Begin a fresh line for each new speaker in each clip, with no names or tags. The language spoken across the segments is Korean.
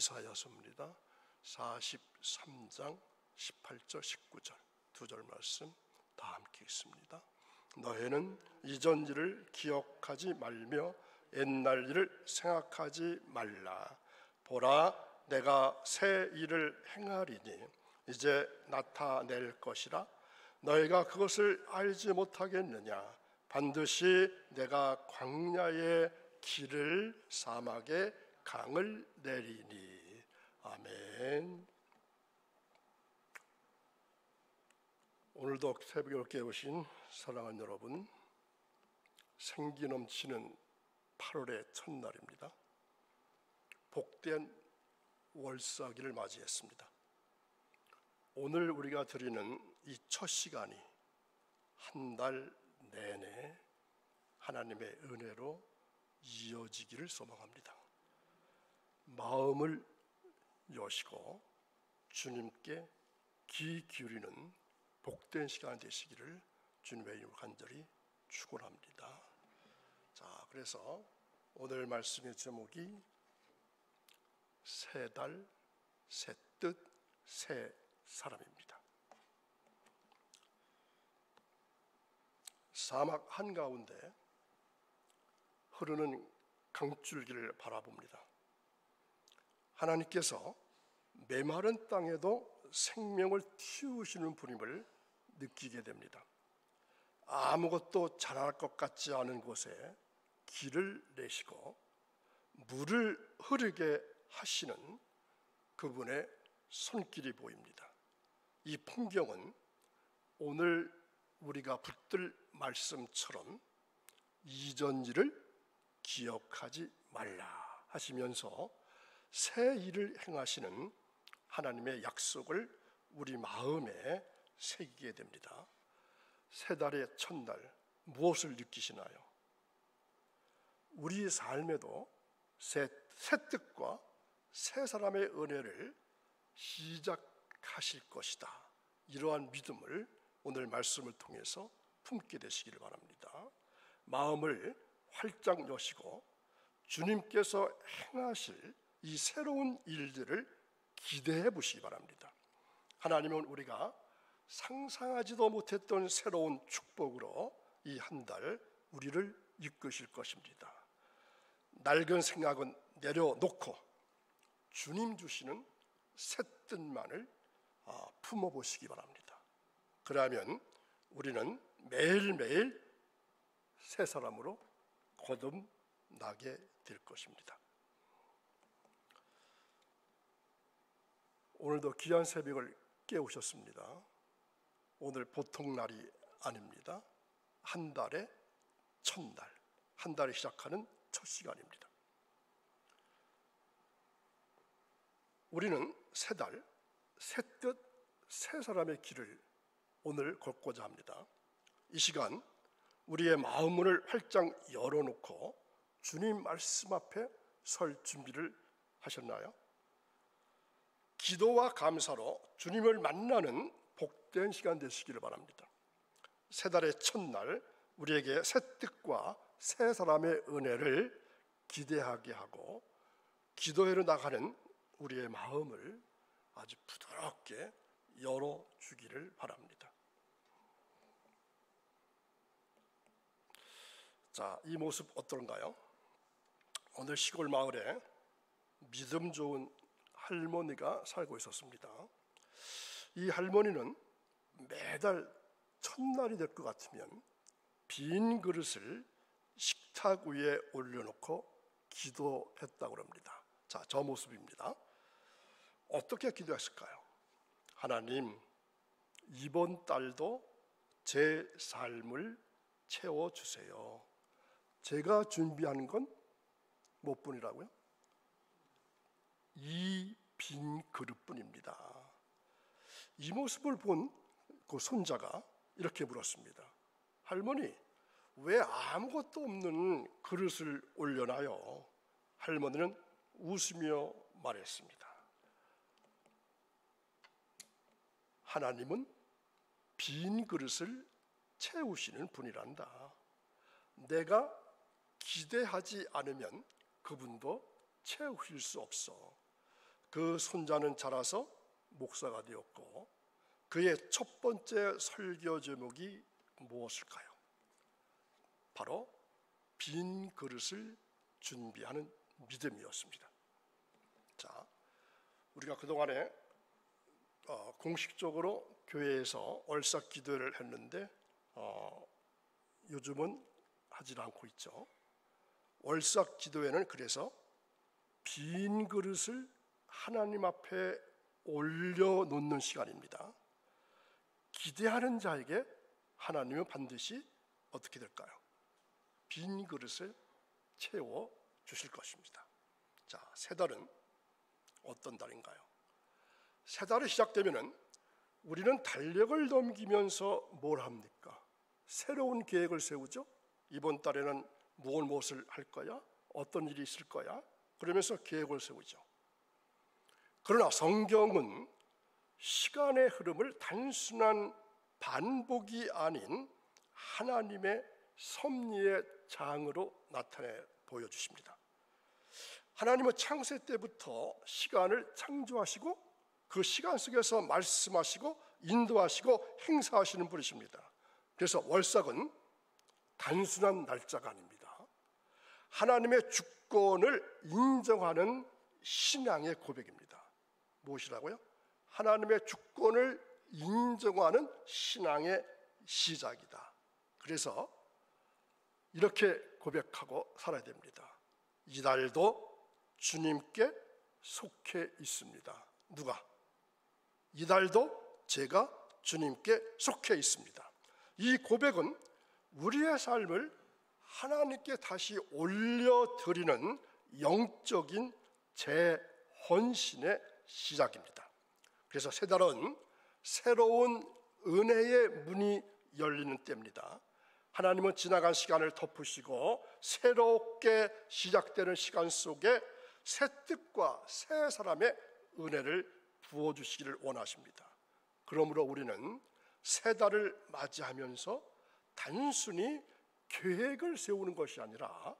이사야서입니다. 43장 18절 19절 두 절 말씀 다 함께 있습니다. 너희는 이전 일을 기억하지 말며 옛날 일을 생각하지 말라. 보라, 내가 새 일을 행하리니 이제 나타낼 것이라. 너희가 그것을 알지 못하겠느냐? 반드시 내가 광야의 길을 사막에 강을 내리니. 아멘. 오늘도 새벽에 깨우신 사랑하는 여러분, 생기 넘치는 8월의 첫날입니다. 복된 월사기를 맞이했습니다. 오늘 우리가 드리는 이 첫 시간이 한 달 내내 하나님의 은혜로 이어지기를 소망합니다. 마음을 여시고 주님께 귀 기울이는 복된 시간 되시기를 주님의 이름으로 간절히 축원합니다. 자, 그래서 오늘 말씀의 제목이 새 달, 새 뜻, 새 사람입니다. 사막 한가운데 흐르는 강줄기를 바라봅니다. 하나님께서 메마른 땅에도 생명을 틔우시는 분임을 느끼게 됩니다. 아무것도 자랄 것 같지 않은 곳에 길을 내시고 물을 흐르게 하시는 그분의 손길이 보입니다. 이 풍경은 오늘 우리가 붙들 말씀처럼 이전 일을 기억하지 말라 하시면서 새 일을 행하시는 하나님의 약속을 우리 마음에 새기게 됩니다. 새 달의 첫날 무엇을 느끼시나요? 우리 삶에도 새 뜻과 새 사람의 은혜를 시작하실 것이다. 이러한 믿음을 오늘 말씀을 통해서 품게 되시기를 바랍니다. 마음을 활짝 여시고 주님께서 행하실 이 새로운 일들을 기대해 보시기 바랍니다. 하나님은 우리가 상상하지도 못했던 새로운 축복으로 이 한 달 우리를 이끄실 것입니다. 낡은 생각은 내려놓고 주님 주시는 새 뜻만을 품어보시기 바랍니다. 그러면 우리는 매일매일 새 사람으로 거듭나게 될 것입니다. 오늘도 귀한 새벽을 깨우셨습니다. 오늘 보통 날이 아닙니다. 한 달의 첫날, 한 달이 시작하는 첫 시간입니다. 우리는 새 달, 새 뜻, 새 사람의 길을 오늘 걷고자 합니다. 이 시간 우리의 마음문을 활짝 열어놓고 주님 말씀 앞에 설 준비를 하셨나요? 기도와 감사로 주님을 만나는 복된 시간 되시기를 바랍니다. 새 달의 첫날 우리에게 새 뜻과 새 사람의 은혜를 기대하게 하고 기도회로 나가는 우리의 마음을 아주 부드럽게 열어주기를 바랍니다. 자, 이 모습 어떤가요? 오늘 시골 마을에 믿음 좋은 할머니가 살고 있었습니다. 이 할머니는 매달 첫날이 될 것 같으면 빈 그릇을 식탁 위에 올려놓고 기도했다고 합니다. 자, 저 모습입니다. 어떻게 기도했을까요? 하나님, 이번 달도 제 삶을 채워주세요. 제가 준비하는 건 몇 분이라고요? 이 빈 그릇뿐입니다. 이 모습을 본 그 손자가 이렇게 물었습니다. 할머니, 왜 아무것도 없는 그릇을 올려놔요? 할머니는 웃으며 말했습니다. 하나님은 빈 그릇을 채우시는 분이란다. 내가 기대하지 않으면 그분도 채우실 수 없어. 그 손자는 자라서 목사가 되었고 그의 첫 번째 설교 제목이 무엇일까요? 바로 빈 그릇을 준비하는 믿음이었습니다. 자, 우리가 그동안에 공식적으로 교회에서 얼삭 기도회를 했는데 요즘은 하질 않고 있죠. 얼삭 기도회는 그래서 빈 그릇을 하나님 앞에 올려놓는 시간입니다. 기대하는 자에게 하나님은 반드시 어떻게 될까요? 빈 그릇을 채워 주실 것입니다. 자, 새 달은 어떤 달인가요? 새 달이 시작되면은 우리는 달력을 넘기면서 뭘 합니까? 새로운 계획을 세우죠. 이번 달에는 무엇을 할 거야? 어떤 일이 있을 거야? 그러면서 계획을 세우죠. 그러나 성경은 시간의 흐름을 단순한 반복이 아닌 하나님의 섭리의 장으로 나타내 보여주십니다. 하나님은 창세 때부터 시간을 창조하시고 그 시간 속에서 말씀하시고 인도하시고 행사하시는 분이십니다. 그래서 월삭은 단순한 날짜가 아닙니다. 하나님의 주권을 인정하는 신앙의 고백입니다. 무엇이라고요? 하나님의 주권을 인정하는 신앙의 시작이다. 그래서 이렇게 고백하고 살아야 됩니다. 이달도 주님께 속해 있습니다. 누가? 이달도 제가 주님께 속해 있습니다. 이 고백은 우리의 삶을 하나님께 다시 올려드리는 영적인 재헌신의 시작입니다. 그래서 새 달은 새로운 은혜의 문이 열리는 때입니다. 하나님은 지나간 시간을 덮으시고 새롭게 시작되는 시간 속에 새 뜻과 새 사람의 은혜를 부어주시기를 원하십니다. 그러므로 우리는 새 달을 맞이하면서 단순히 계획을 세우는 것이 아니라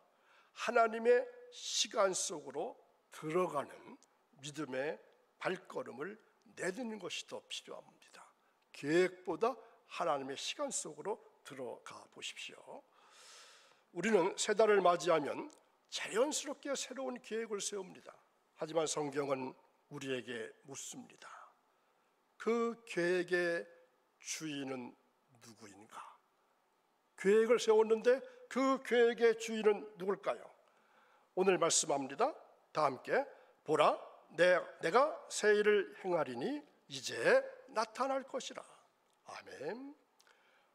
하나님의 시간 속으로 들어가는 믿음의 발걸음을 내딛는 것이 더 필요합니다. 계획보다 하나님의 시간 속으로 들어가 보십시오. 우리는 새 달을 맞이하면 자연스럽게 새로운 계획을 세웁니다. 하지만 성경은 우리에게 묻습니다. 그 계획의 주인은 누구인가? 계획을 세웠는데 그 계획의 주인은 누굴까요? 오늘 말씀합니다. 다 함께 보라, 내가 새 일을 행하리니 이제 나타날 것이라. 아멘.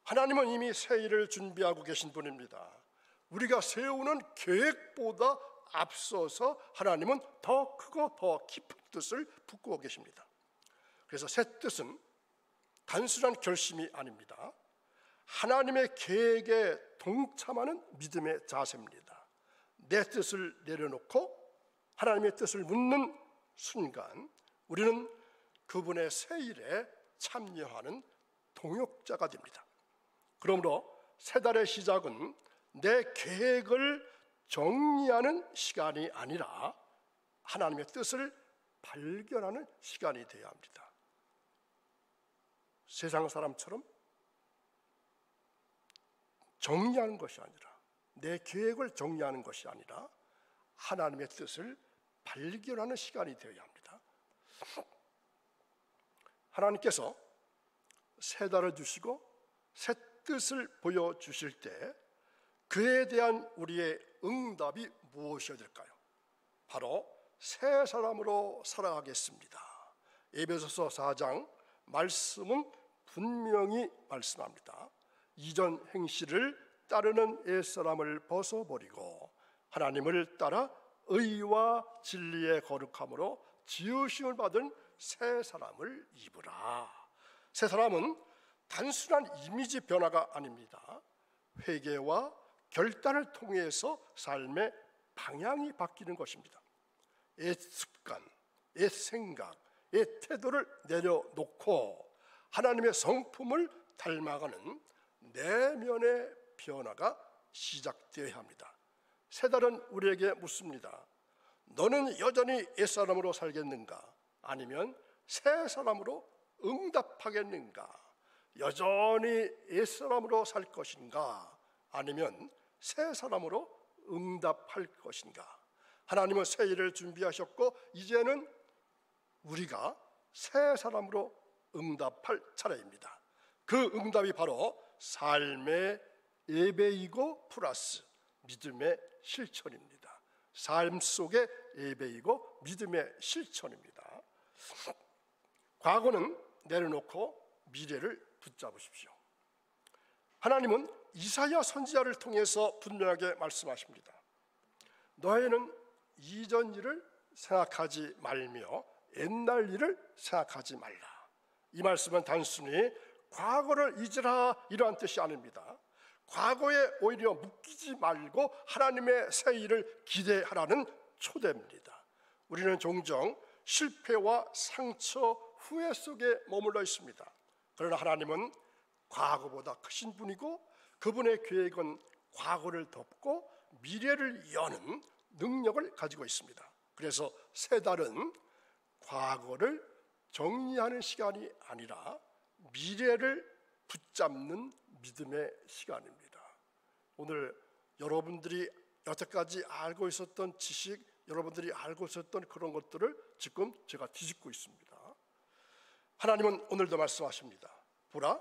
하나님은 이미 새 일을 준비하고 계신 분입니다. 우리가 세우는 계획보다 앞서서 하나님은 더 크고 더 깊은 뜻을 품고 계십니다. 그래서 새 뜻은 단순한 결심이 아닙니다. 하나님의 계획에 동참하는 믿음의 자세입니다. 내 뜻을 내려놓고 하나님의 뜻을 묻는 순간 우리는 그분의 새 일에 참여하는 동역자가 됩니다. 그러므로 새 달의 시작은 내 계획을 정리하는 시간이 아니라 하나님의 뜻을 발견하는 시간이 되어야 합니다. 세상 사람처럼 정리하는 것이 아니라 내 계획을 정리하는 것이 아니라 하나님의 뜻을 발견하는 시간이 되어야 합니다. 하나님께서 새 달을 주시고 새 뜻을 보여주실 때 그에 대한 우리의 응답이 무엇이어야 될까요? 바로 새 사람으로 살아가겠습니다. 에베소서 4장 말씀은 분명히 말씀합니다. 이전 행실을 따르는 옛사람을 벗어버리고 하나님을 따라 의와 진리의 거룩함으로 지으심을 받은 새 사람을 입으라. 새 사람은 단순한 이미지 변화가 아닙니다. 회개와 결단을 통해서 삶의 방향이 바뀌는 것입니다. 옛 습관, 옛 생각, 옛 태도를 내려놓고 하나님의 성품을 닮아가는 내면의 변화가 시작되어야 합니다. 새 달은 우리에게 묻습니다. 너는 여전히 옛사람으로 살겠는가? 아니면 새 사람으로 응답하겠는가? 여전히 옛사람으로 살 것인가? 아니면 새 사람으로 응답할 것인가? 하나님은 새 일을 준비하셨고 이제는 우리가 새 사람으로 응답할 차례입니다. 그 응답이 바로 삶의 예배이고 플러스 믿음의 실천입니다. 삶 속의 예배이고 믿음의 실천입니다. 과거는 내려놓고 미래를 붙잡으십시오. 하나님은 이사야 선지자를 통해서 분명하게 말씀하십니다. 너희는 이전 일을 생각하지 말며 옛날 일을 생각하지 말라. 이 말씀은 단순히 과거를 잊으라 이러한 뜻이 아닙니다. 과거에 오히려 묶이지 말고 하나님의 새 일을 기대하라는 초대입니다. 우리는 종종 실패와 상처, 후회 속에 머물러 있습니다. 그러나 하나님은 과거보다 크신 분이고 그분의 계획은 과거를 덮고 미래를 여는 능력을 가지고 있습니다. 그래서 새 달은 과거를 정리하는 시간이 아니라 미래를 붙잡는 믿음의 시간입니다. 오늘 여러분들이 여태까지 알고 있었던 지식, 여러분들이 알고 있었던 그런 것들을 지금 제가 뒤집고 있습니다. 하나님은 오늘도 말씀하십니다. 보라,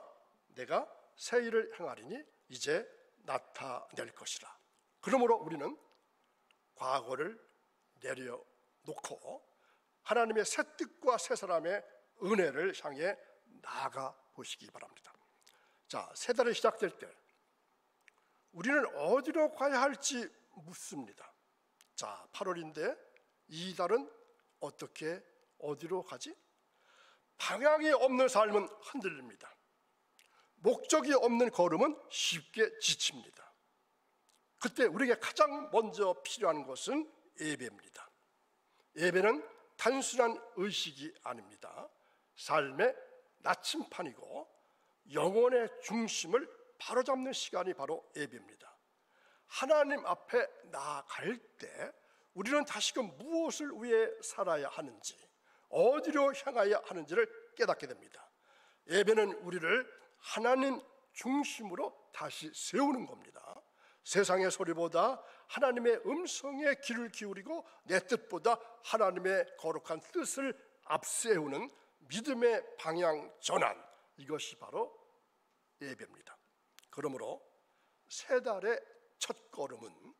내가 새 일을 행하리니 이제 나타낼 것이라. 그러므로 우리는 과거를 내려놓고 하나님의 새 뜻과 새 사람의 은혜를 향해 나아가 보시기 바랍니다. 자, 새 달이 시작될 때 우리는 어디로 가야 할지 묻습니다. 자, 8월인데 이 달은 어디로 가지? 방향이 없는 삶은 흔들립니다. 목적이 없는 걸음은 쉽게 지칩니다. 그때 우리에게 가장 먼저 필요한 것은 예배입니다. 예배는 단순한 의식이 아닙니다. 삶의 나침판이고 영혼의 중심을 바로잡는 시간이 바로 예배입니다. 하나님 앞에 나아갈 때 우리는 다시금 무엇을 위해 살아야 하는지, 어디로 향하여야 하는지를 깨닫게 됩니다. 예배는 우리를 하나님 중심으로 다시 세우는 겁니다. 세상의 소리보다 하나님의 음성에 귀를 기울이고 내 뜻보다 하나님의 거룩한 뜻을 앞세우는 믿음의 방향 전환, 이것이 바로 예배입니다. 그러므로 새 달의 첫 걸음은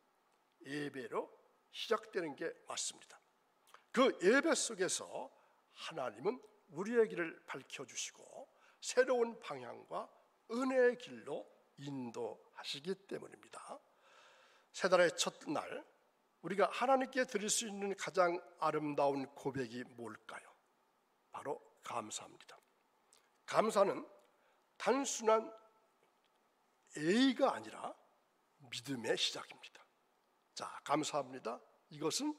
예배로 시작되는 게 맞습니다. 그 예배 속에서 하나님은 우리의 길을 밝혀주시고 새로운 방향과 은혜의 길로 인도하시기 때문입니다. 새 달의 첫날 우리가 하나님께 드릴 수 있는 가장 아름다운 고백이 뭘까요? 바로 감사합니다. 감사는 단순한 예의가 아니라 믿음의 시작입니다. 자, 감사합니다. 이것은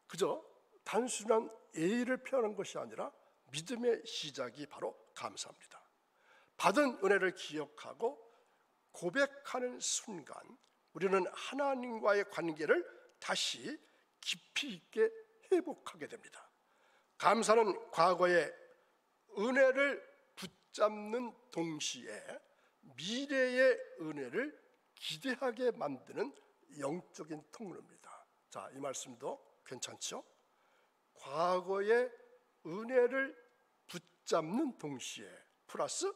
그저 단순한 예의를 표현한 것이 아니라 믿음의 시작이 바로 감사합니다. 받은 은혜를 기억하고 고백하는 순간 우리는 하나님과의 관계를 다시 깊이 있게 회복하게 됩니다. 감사는 과거의 은혜를 붙잡는 동시에 미래의 은혜를 기대하게 만드는 영적인 통로입니다. 자, 이 말씀도 괜찮죠? 과거의 은혜를 붙잡는 동시에 플러스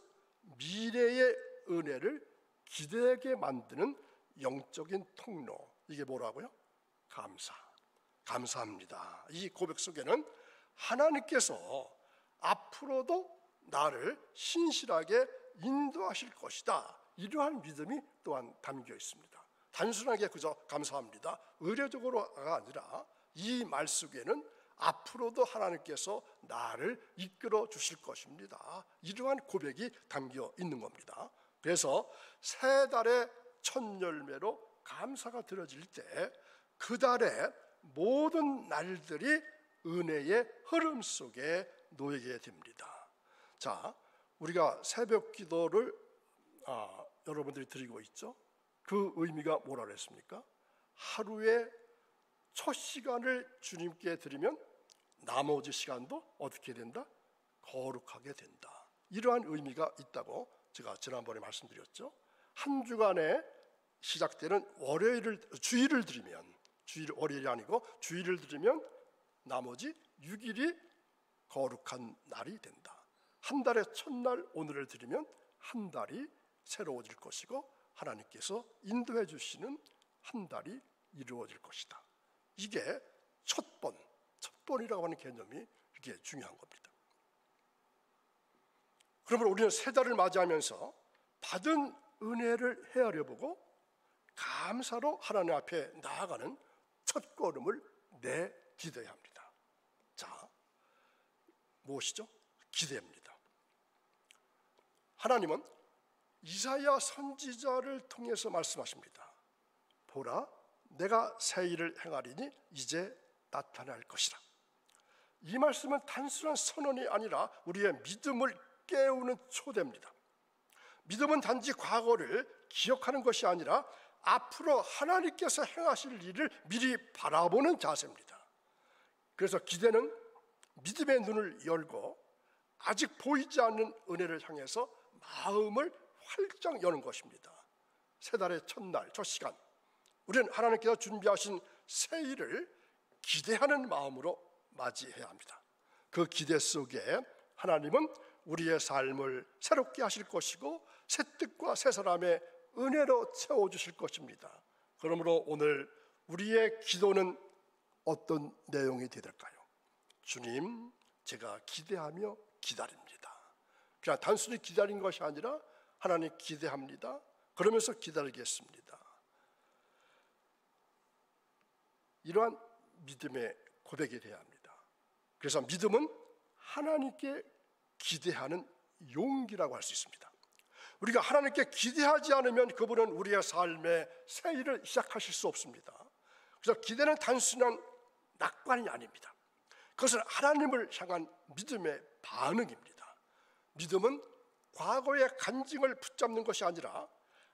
미래의 은혜를 기대하게 만드는 영적인 통로, 이게 뭐라고요? 감사합니다. 이 고백 속에는 하나님께서 앞으로도 나를 신실하게 인도하실 것이다, 이러한 믿음이 또한 담겨 있습니다. 단순하게 그저 감사합니다, 의례적으로가 아니라 이 말 속에는 앞으로도 하나님께서 나를 이끌어 주실 것입니다, 이러한 고백이 담겨 있는 겁니다. 그래서 새 달의 첫 열매로 감사가 드려질 때 그 달의 모든 날들이 은혜의 흐름 속에 놓이게 됩니다. 자, 우리가 새벽 기도를 여러분들이 드리고 있죠. 그 의미가 뭐라 그랬습니까? 하루에 첫 시간을 주님께 드리면 나머지 시간도 어떻게 된다? 거룩하게 된다. 이러한 의미가 있다고 제가 지난번에 말씀드렸죠. 한 주간에 시작되는 주일을 드리면, 월요일이 아니고 주일을 드리면 나머지 6일이 거룩한 날이 된다. 한 달의 첫날 오늘을 드리면 한 달이 새로워질 것이고 하나님께서 인도해 주시는 한 달이 이루어질 것이다. 이게 첫번이라고 하는 개념이 이게 중요한 겁니다. 그러면 우리는 새 달을 맞이하면서 받은 은혜를 헤아려보고 감사로 하나님 앞에 나아가는 첫 걸음을 기대해야 합니다. 자, 무엇이죠? 기대입니다. 하나님은 이사야 선지자를 통해서 말씀하십니다. 보라, 내가 새 일을 행하리니 이제 나타날 것이라. 이 말씀은 단순한 선언이 아니라 우리의 믿음을 깨우는 초대입니다. 믿음은 단지 과거를 기억하는 것이 아니라 앞으로 하나님께서 행하실 일을 미리 바라보는 자세입니다. 그래서 기대는 믿음의 눈을 열고 아직 보이지 않는 은혜를 향해서 마음을 활짝 여는 것입니다. 새 달의 첫날, 첫 시간, 우리는 하나님께서 준비하신 새 일을 기대하는 마음으로 맞이해야 합니다. 그 기대 속에 하나님은 우리의 삶을 새롭게 하실 것이고 새 뜻과 새 사람의 은혜로 채워주실 것입니다. 그러므로 오늘 우리의 기도는 어떤 내용이 될까요? 주님, 제가 기대하며 기다립니다. 그냥 단순히 기다린 것이 아니라 하나님 기대합니다. 그러면서 기다리겠습니다. 이러한 믿음의 고백이 되어야 합니다. 그래서 믿음은 하나님께 기대하는 용기라고 할 수 있습니다. 우리가 하나님께 기대하지 않으면 그분은 우리의 삶의 새 일을 시작하실 수 없습니다. 그래서 기대는 단순한 낙관이 아닙니다. 그것은 하나님을 향한 믿음의 반응입니다. 믿음은 과거의 간증을 붙잡는 것이 아니라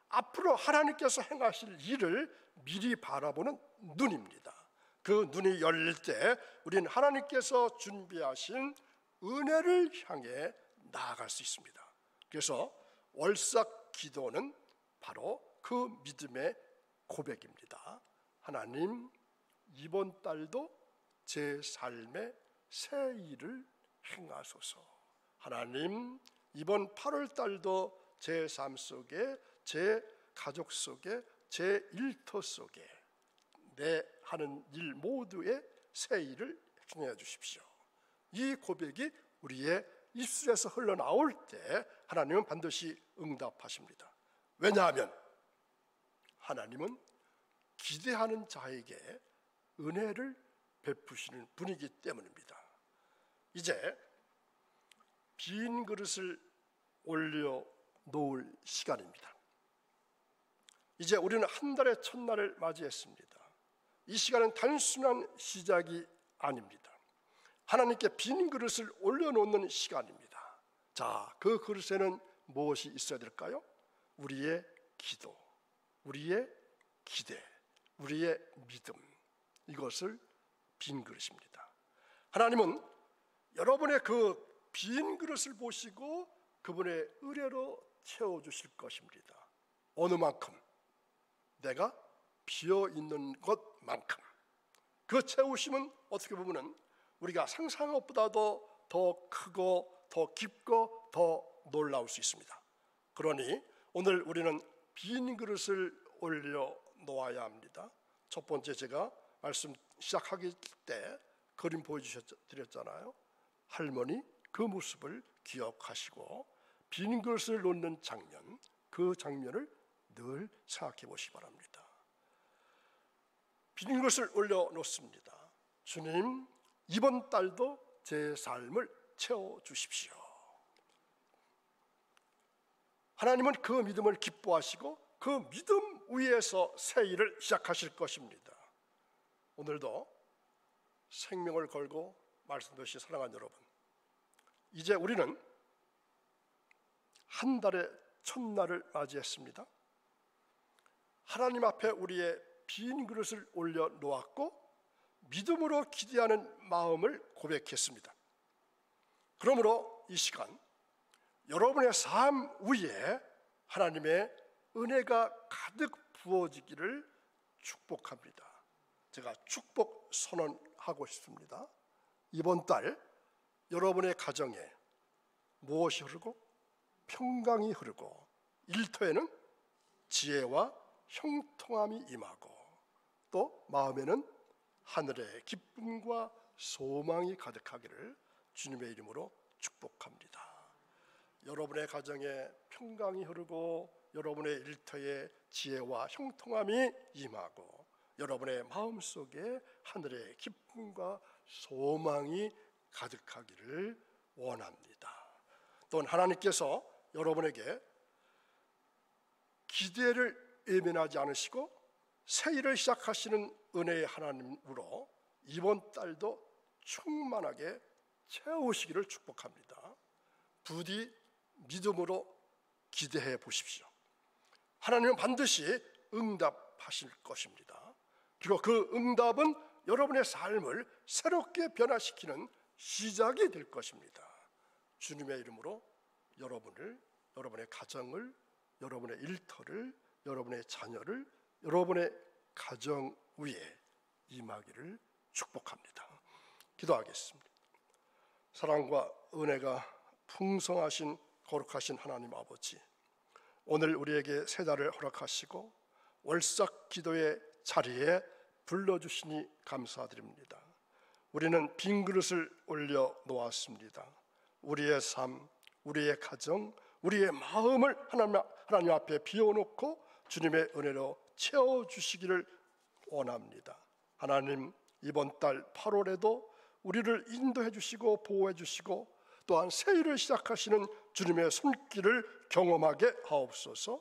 앞으로 하나님께서 행하실 일을 미리 바라보는 눈입니다. 그 눈이 열릴 때 우리는 하나님께서 준비하신 은혜를 향해 나아갈 수 있습니다. 그래서 월삭 기도는 바로 그 믿음의 고백입니다. 하나님, 이번 달도 제 삶의 새 일을 행하소서. 하나님, 이번 8월 달도 제 삶 속에, 제 가족 속에, 제 일터 속에 내 하는 일 모두의 새 일을 행해 주십시오. 이 고백이 우리의 입술에서 흘러나올 때 하나님은 반드시 응답하십니다. 왜냐하면 하나님은 기대하는 자에게 은혜를 베푸시는 분이기 때문입니다. 이제 빈 그릇을 올려놓을 시간입니다. 이제 우리는 한 달의 첫날을 맞이했습니다. 이 시간은 단순한 시작이 아닙니다. 하나님께 빈 그릇을 올려놓는 시간입니다. 자, 그 그릇에는 무엇이 있어야 될까요? 우리의 기도, 우리의 기대, 우리의 믿음, 이것을 빈 그릇입니다. 하나님은 여러분의 그 빈 그릇을 보시고 그분의 은혜로 채워주실 것입니다. 어느 만큼? 내가 비어있는 것만큼. 그 채우심은 어떻게 보면 우리가 상상한 것보다도 더 크고 더 깊고 더 놀라울 수 있습니다. 그러니 오늘 우리는 빈 그릇을 올려놓아야 합니다. 첫 번째, 제가 말씀 시작하기 때 그림 보여드렸잖아요. 할머니 그 모습을 기억하시고 빈 그릇을 놓는 장면, 그 장면을 늘 생각해 보시기 바랍니다. 빈 그릇을 올려놓습니다. 주님, 이번 달도 제 삶을 채워주십시오. 하나님은 그 믿음을 기뻐하시고 그 믿음 위에서 새 일을 시작하실 것입니다. 오늘도 생명을 걸고 말씀드린 사랑하는 여러분, 이제 우리는 한 달의 첫날을 맞이했습니다. 하나님 앞에 우리의 빈 그릇을 올려놓았고 믿음으로 기대하는 마음을 고백했습니다. 그러므로 이 시간 여러분의 삶 위에 하나님의 은혜가 가득 부어지기를 축복합니다. 제가 축복 선언하고 싶습니다. 이번 달 여러분의 가정에 무엇이 흐르고 평강이 흐르고 일터에는 지혜와 형통함이 임하고 또 마음에는 하늘의 기쁨과 소망이 가득하기를 주님의 이름으로 축복합니다. 여러분의 가정에 평강이 흐르고 여러분의 일터에 지혜와 형통함이 임하고 여러분의 마음속에 하늘의 기쁨과 소망이 가득하기를 원합니다. 또한 하나님께서 여러분에게 기대를 외면하지 않으시고 새 일을 시작하시는 은혜의 하나님으로 이번 달도 충만하게 채우시기를 축복합니다. 부디 믿음으로 기대해 보십시오. 하나님은 반드시 응답하실 것입니다. 그리고 그 응답은 여러분의 삶을 새롭게 변화시키는 시작이 될 것입니다. 주님의 이름으로 여러분을, 여러분의 가정을, 여러분의 일터를, 여러분의 자녀를, 여러분의 가정 위에 임하기를 축복합니다. 기도하겠습니다. 사랑과 은혜가 풍성하신 거룩하신 하나님 아버지, 오늘 우리에게 새 달을 허락하시고 월삭 기도의 자리에 불러주시니 감사드립니다. 우리는 빈 그릇을 올려놓았습니다. 우리의 삶, 우리의 가정, 우리의 마음을 하나님 앞에 비워놓고 주님의 은혜로 채워주시기를 원합니다. 하나님, 이번 달 8월에도 우리를 인도해 주시고 보호해 주시고 또한 새 일을 시작하시는 주님의 손길을 경험하게 하옵소서.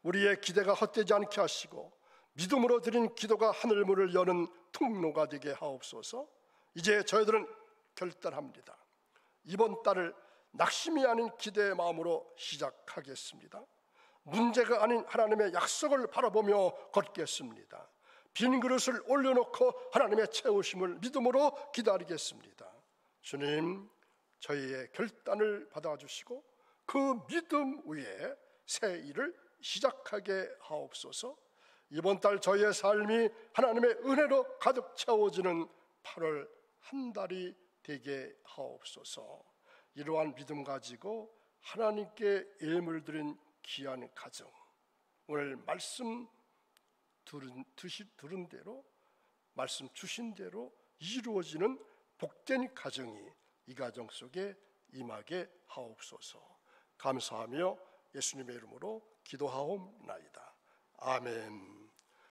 우리의 기대가 헛되지 않게 하시고 믿음으로 드린 기도가 하늘문을 여는 통로가 되게 하옵소서. 이제 저희들은 결단합니다. 이번 달을 낙심이 아닌 기대의 마음으로 시작하겠습니다. 문제가 아닌 하나님의 약속을 바라보며 걷겠습니다. 빈 그릇을 올려놓고 하나님의 채우심을 믿음으로 기다리겠습니다. 주님, 저희의 결단을 받아주시고 그 믿음 위에 새 일을 시작하게 하옵소서. 이번 달 저희의 삶이 하나님의 은혜로 가득 채워지는 8월 한 달이 되게 하옵소서. 이러한 믿음 가지고 하나님께 예물 드린 귀한 가정, 오늘 말씀 들은 대로, 말씀 주신 대로 이루어지는 복된 가정이 이 가정 속에 임하게 하옵소서. 감사하며 예수님의 이름으로 기도하옵나이다. 아멘.